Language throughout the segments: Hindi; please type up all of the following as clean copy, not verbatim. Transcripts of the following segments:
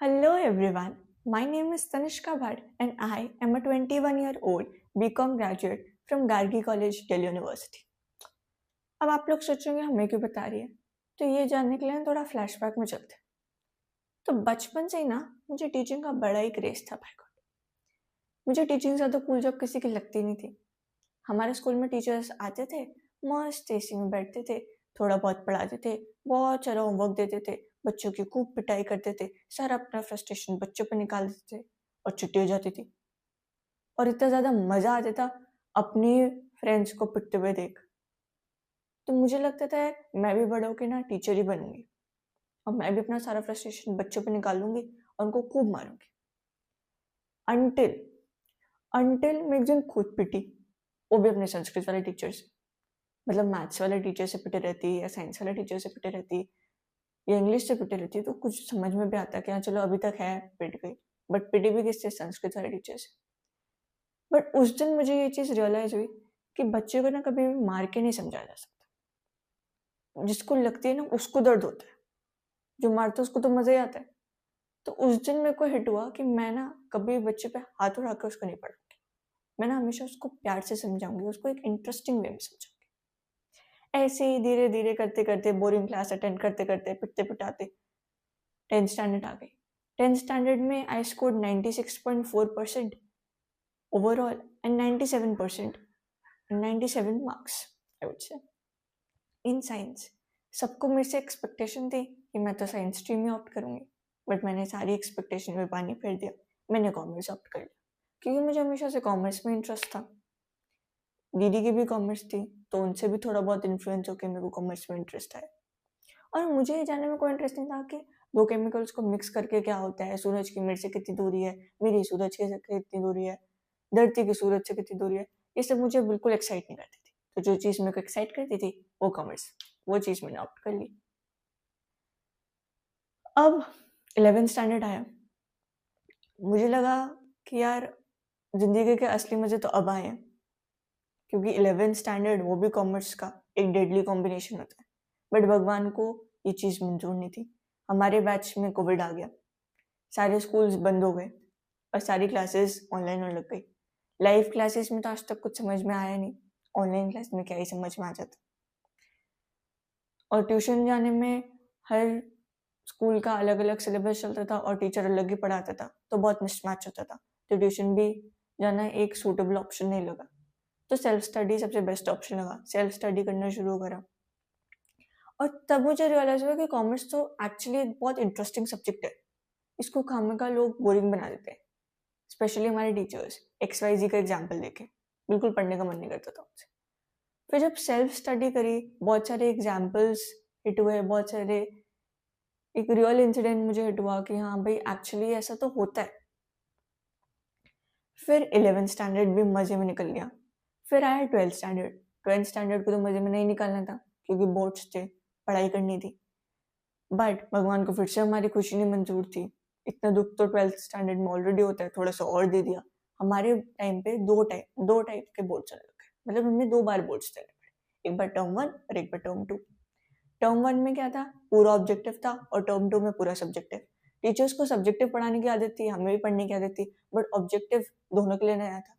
Hello everyone, my name is Tanishka Bhatt and I am a 21-year-old BCom graduate from Gargi College, Delhi University. अब आप लोग सोचेंगे हमें क्यों बता रही है, तो ये जानने के लिए थोड़ा फ्लैशबैक में चलते हैं। तो बचपन से ही ना मुझे टीचिंग का बड़ा ही क्रेज था भाई गॉड। मुझे टीचिंग से तो कूल जॉब किसी की लगती नहीं थी। हमारे स्कूल में टीचर्स आते थे, मस्त एसी में बैठते थे, थोड़ा बहुत पढ़ाते थे, बहुत सारा होमवर्क देते थे, बच्चों की खूब पिटाई करते थे, सारा अपना फ्रस्ट्रेशन बच्चों पर निकाल देते थे और छुट्टी हो जाती थी। और इतना ज़्यादा मज़ा आता था अपनी फ्रेंड्स को पिटते हुए देख। तो मुझे लगता था यार मैं भी बड़ा होकर ना टीचर ही बनूंगी और मैं भी अपना सारा फ्रस्ट्रेशन बच्चों पर निकाल लूंगी और उनको खूब मारूंगी। अनटिल अनटिल मैं एक दिन खुद पिटी, वो भी अपने संस्कृत वाले टीचर से। मतलब मैथ्स वाले टीचर से पिटे रहती या साइंस वाले टीचर से पिटे रहती या इंग्लिश से पिटे रहती तो कुछ समझ में भी आता कि हाँ चलो अभी तक है पिट गई, बट पिटी भी किससे? संस्कृत वाले टीचर से। बट उस दिन मुझे ये चीज़ रियलाइज हुई कि बच्चे को ना कभी भी मार के नहीं समझाया जा सकता। जिसको लगती है ना उसको दर्द होता है, जो मारता है उसको तो मज़ा ही आता है। तो उस दिन मेरे को हिट हुआ कि मैं ना कभी बच्चे पे हाथ उठा कर उसको नहीं पढ़ूंगी। मैं ना हमेशा उसको प्यार से समझाऊंगी, उसको एक इंटरेस्टिंग वे में समझाऊंगी। ऐसे ही धीरे धीरे करते करते बोरिंग क्लास अटेंड करते करते पिटते पिटाते 10th स्टैंडर्ड आ गई। 10th स्टैंडर्ड में I scored 96.4% overall and 97% 97 marks I would say in science. सबको मेरे से एक्सपेक्टेशन थी कि मैं तो साइंस स्ट्रीम में ऑप्ट करूंगी, बट मैंने सारी एक्सपेक्टेशन में पानी फेर दिया। मैंने कॉमर्स ऑप्ट कर लिया क्योंकि मुझे हमेशा से कॉमर्स में इंटरेस्ट था। दीदी की भी कॉमर्स थी तो उनसे भी थोड़ा बहुत इन्फ्लुएंस होकर मेरे को कॉमर्स में इंटरेस्ट आया। और मुझे ये जानने में कोई इंटरेस्ट नहीं था कि दो केमिकल्स को मिक्स करके क्या होता है, सूरज की मेरे से कितनी दूरी है, मेरी सूरज की से कितनी दूरी है, धरती की सूरज से कितनी दूरी है। ये सब मुझे बिल्कुल एक्साइट नहीं करती थी। तो जो चीज़ मेरे को एक्साइट करती थी वो कॉमर्स, वो चीज़ मैंने ऑप्ट कर ली। अब 11th स्टैंडर्ड आया, मुझे लगा कि यार जिंदगी के असली मजे तो अब आए हैं, क्योंकि 11th स्टैंडर्ड वो भी कॉमर्स का एक डेडली कॉम्बिनेशन होता है। बट भगवान को ये चीज़ मंजूर नहीं थी। हमारे बैच में कोविड आ गया, सारे स्कूल्स बंद हो गए और सारी क्लासेस ऑनलाइन होने लग गई। लाइव क्लासेस में तो आज तक कुछ समझ में आया नहीं, ऑनलाइन क्लास में क्या ही समझ में आ जाता। और ट्यूशन जाने में हर स्कूल का अलग अलग सिलेबस चलता था और टीचर अलग ही पढ़ाता था, तो बहुत मिसमैच होता था। तो ट्यूशन भी जाना एक सूटेबल ऑप्शन नहीं लगा, तो सेल्फ स्टडी सबसे बेस्ट ऑप्शन लगा। सेल्फ स्टडी करना शुरू करा और तब मुझे रियलाइज हुआ कि कॉमर्स तो एक्चुअली बहुत इंटरेस्टिंग सब्जेक्ट है। इसको खामखा लोग बोरिंग बना देते हैं, स्पेशली हमारे टीचर्स। XYZ का एग्जाम्पल देखे बिल्कुल पढ़ने का मन नहीं करता था मुझे। फिर जब सेल्फ स्टडी करी, बहुत सारे एग्जाम्पल्स हिट हुए, बहुत सारे एक रियल इंसिडेंट मुझे हिट हुआ कि हाँ भाई एक्चुअली ऐसा तो होता है। फिर 11th स्टैंडर्ड भी मजे में निकल गया। फिर आया 12th स्टैंडर्ड। 12th स्टैंडर्ड को तो मजे में नहीं निकालना था क्योंकि बोर्ड्स थे, पढ़ाई करनी थी। बट भगवान को फिर से हमारी खुशी नहीं मंजूर थी। इतना दुख तो 12th स्टैंडर्ड में ऑलरेडी होता है, थोड़ा सा और दे दिया। हमारे टाइम पे दो टाइप के बोर्ड चलने लगे, मतलब हमें 2 बार बोर्ड्स देने पड़े, एक बार टर्म 1 और एक बार टर्म 2। टर्म 1 में क्या था, पूरा ऑब्जेक्टिव था, और टर्म 2 में पूरा सब्जेक्टिव। टीचर्स को सब्जेक्टिव पढ़ाने की आदत थी, हमें भी पढ़ने की आदत थी, बट ऑब्जेक्टिव दोनों के लिए नया था।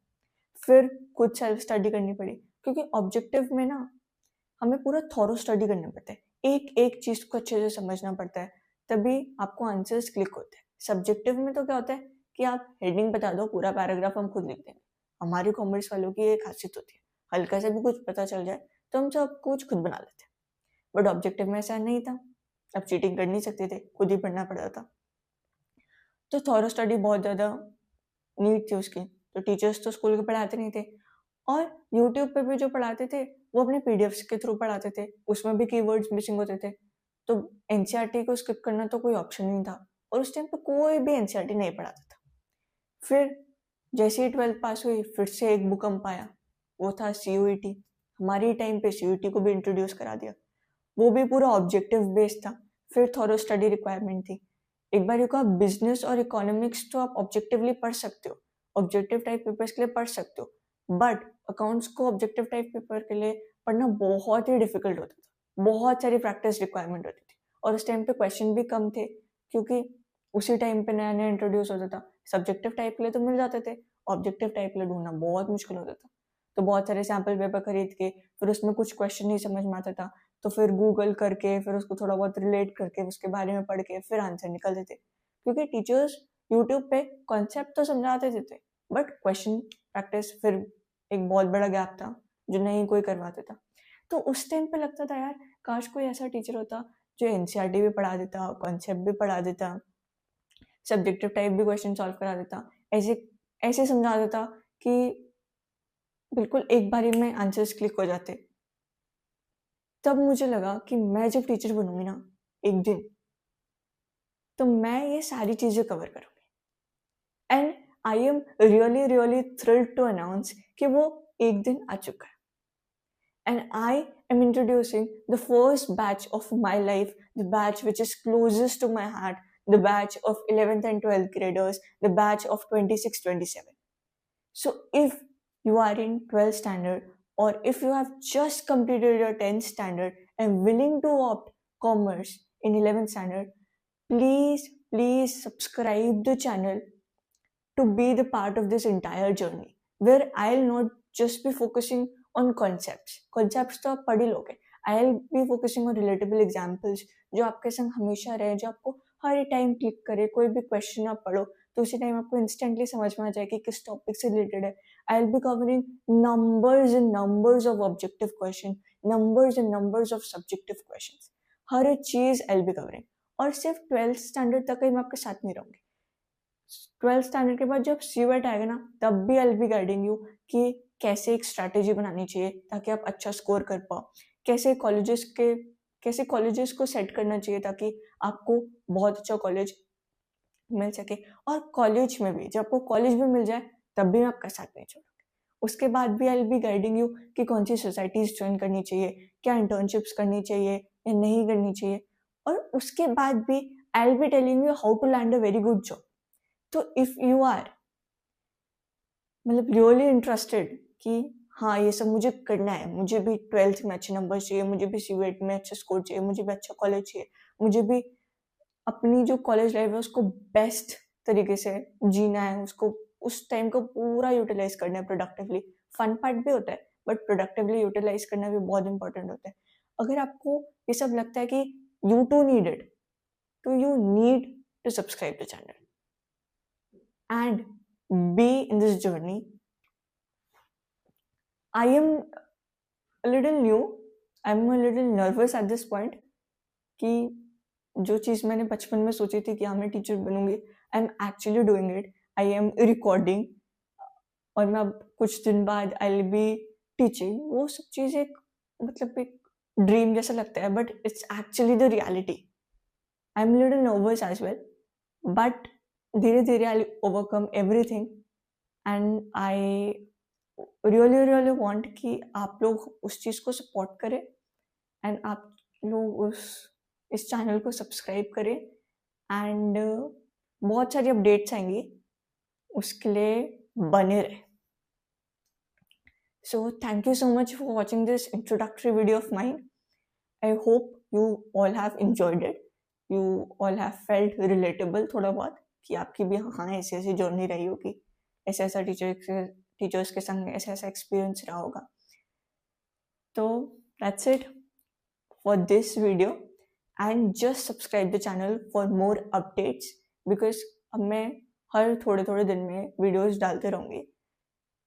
फिर खुद सेल्फ स्टडी करनी पड़ी, क्योंकि ऑब्जेक्टिव में ना हमें पूरा थॉरो स्टडी करना पड़ता है, एक एक चीज को अच्छे से समझना पड़ता है, तभी आपको आंसर्स क्लिक होते हैं। सब्जेक्टिव में तो क्या होता है कि आप हेडिंग बता दो, पूरा पैराग्राफ हम खुद लिख देंगे। हमारी कॉमर्स वालों की एक खासियत होती है, हल्का से भी कुछ पता चल जाए तो हम सब कुछ खुद बना लेते हैं। बट ऑब्जेक्टिव में ऐसा नहीं था, अब चीटिंग कर नहीं सकते थे, खुद ही पढ़ना पड़ता था। तो थॉरो स्टडी बहुत ज़्यादा नीड थी उसकी। तो टीचर्स तो स्कूल के पढ़ाते नहीं थे, और यूट्यूब पे भी जो पढ़ाते थे वो अपने पीडीएफ्स के थ्रू पढ़ाते थे, उसमें भी कीवर्ड्स मिसिंग होते थे। तो एनसीईआरटी को स्किप करना तो कोई ऑप्शन नहीं था, और उस टाइम पे कोई भी एनसीईआरटी नहीं पढ़ाता था। फिर जैसे ही 12th पास हुई, फिर से एक भूकंप आया, वो था सीयूईटी। हमारी टाइम पे सीयूईटी को भी इंट्रोड्यूस करा दिया, वो भी पूरा ऑब्जेक्टिव बेस्ड था। फिर थॉरो स्टडी रिक्वायरमेंट थी। एक बार को आप बिजनेस और इकोनॉमिक्स तो आप ऑब्जेक्टिवली पढ़ सकते हो, ऑब्जेक्टिव टाइप पेपर्स के लिए पढ़ सकते हो, बट अकाउंट्स को ऑब्जेक्टिव टाइप पेपर के लिए पढ़ना बहुत ही डिफिकल्ट होता था, बहुत सारी प्रैक्टिस रिक्वायरमेंट होती थी। और उस टाइम पे क्वेश्चन भी कम थे, क्योंकि उसी टाइम पे नया नया इंट्रोड्यूस होता था। सब्जेक्टिव टाइप के लिए तो मिल जाते थे, ऑब्जेक्टिव टाइप के लिए ढूंढना बहुत मुश्किल होता था। तो बहुत सारे सैम्पल पेपर खरीद के फिर उसमें कुछ क्वेश्चन नहीं समझ में आता था, तो फिर गूगल करके फिर उसको थोड़ा बहुत रिलेट करके उसके बारे में पढ़ के फिर आंसर निकलते थे। क्योंकि टीचर्स यूट्यूब पे कॉन्सेप्ट तो समझाते थे, बट क्वेश्चन प्रैक्टिस फिर एक बहुत बड़ा गैप था जो नहीं कोई करवाता था। तो उस टाइम पे लगता था यार काश कोई ऐसा टीचर होता जो एनसीईआरटी भी पढ़ा देता, कॉन्सेप्ट भी पढ़ा देता, सब्जेक्टिव टाइप भी क्वेश्चन सॉल्व करा देता, ऐसे ऐसे समझा देता कि बिल्कुल एक बारी में आंसर्स क्लिक हो जाते। तब मुझे लगा कि मैं जब टीचर बनूंगी ना एक दिन, तो मैं ये सारी चीजें कवर करूंगी। And I am really really thrilled to announce कि वो एक दिन आ चुका है। And I am introducing the first batch of my life, the batch which is closest to my heart, the batch of 11th and 12th graders, the batch of 26-27. So if you are in 12th standard, or if you have just completed your 10th standard and willing to opt commerce in 11th standard, please subscribe the channel to be the part of this entire journey, where I'll not just be focusing on concepts. Concepts तो आप पढ़ ही लोगे. I'll be focusing on relatable examples जो आपके संग हमेशा रहे, जो आपको हर टाइम क्लिक करे. कोई भी क्वेश्चन आप पढ़ो तो उसी टाइम आपको इंस्टेंटली समझ में आ जाए कि किस टॉपिक से रिलेटेड है. I'll be covering numbers and numbers of objective questions, numbers and numbers of subjective questions. हर चीज I'll be covering. और सिर्फ 12th स्टैंडर्ड तक ही मैं आपके साथ नहीं रहूंगी. 12th स्टैंडर्ड के बाद जब सीवेट आएगा ना, तब भी I will be guiding you कि कैसे एक स्ट्रैटेजी बनानी चाहिए ताकि आप अच्छा स्कोर कर पाओ, कैसे कॉलेजेस को सेट करना चाहिए ताकि आपको बहुत अच्छा कॉलेज मिल सके. और कॉलेज में भी जब आपको कॉलेज भी मिल जाए तब भी मैं आपका साथ नहीं छोड़ूंगी. उसके बाद भी I will be guiding you कि कौन सी सोसाइटीज ज्वाइन करनी चाहिए, क्या इंटर्नशिप्स करनी चाहिए या नहीं करनी चाहिए. और उसके बाद भी I will be telling you how to land a very good job. तो इफ यू आर मतलब रियली इंटरेस्टेड कि हाँ ये सब मुझे करना है, मुझे भी 12th में अच्छे नंबर चाहिए, मुझे भी सीवेट में अच्छा स्कोर चाहिए, मुझे भी अच्छा कॉलेज चाहिए, मुझे भी अपनी जो कॉलेज लाइफ है उसको बेस्ट तरीके से जीना है, उसको उस टाइम को पूरा यूटिलाइज करना है प्रोडक्टिवली. फन पार्ट भी होता है बट प्रोडक्टिवली यूटिलाइज करना भी बहुत इंपॉर्टेंट होता है. अगर आपको ये सब लगता है कि यू टू नीड इट, तो you need to subscribe the channel and be in this journey. I am a little new, I'm a little nervous at this point कि जो चीज़ मैंने बचपन में सोची थी कि हाँ मैं टीचर बनूंगी, I am actually doing it. I am recording और मैं अब कुछ दिन बाद आई विल बी टीचिंग. वो सब चीज़ एक मतलब एक ड्रीम जैसा लगता है but it's actually the reality. I am little nervous as well but धीरे धीरे I overcome everything. And I really want कि आप लोग उस चीज़ को सपोर्ट करें एंड आप लोग इस चैनल को सब्सक्राइब करें. एंड बहुत सारी अपडेट्स आएंगी, उसके लिए बने रहे. So thank you so much for watching this introductory video of mine. I hope you all have enjoyed it, you all have felt relatable थोड़ा बहुत कि आपकी भी हाँ ऐसी ऐसी जर्नी रही होगी, ऐसा ऐसा टीचर्स के संग ऐसा ऐसा एक्सपीरियंस रहा होगा. तो that's it for this video and just subscribe the channel for more updates because अब मैं हर थोड़े थोड़े दिन में वीडियोस डालते रहूँगी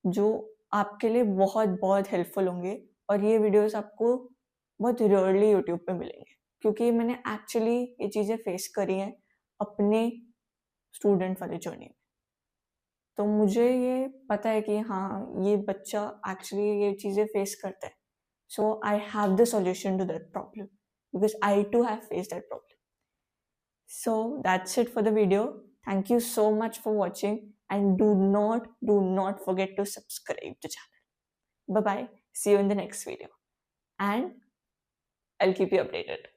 जो आपके लिए बहुत बहुत हेल्पफुल होंगे. और ये वीडियोस आपको बहुत रेयरली यूट्यूब पे मिलेंगे क्योंकि मैंने एक्चुअली ये चीज़ें फेस करी हैं अपने स्टूडेंट वाले जर्नी में. तो मुझे ये पता है कि हाँ ये बच्चा एक्चुअली ये चीज़ें फेस करता है. So I have the solution to that problem because I too have face that problem. So that's it for the video. Thank you so much for watching and do not forget to subscribe to the channel. Bye bye. See you in the next video and I'll keep you updated.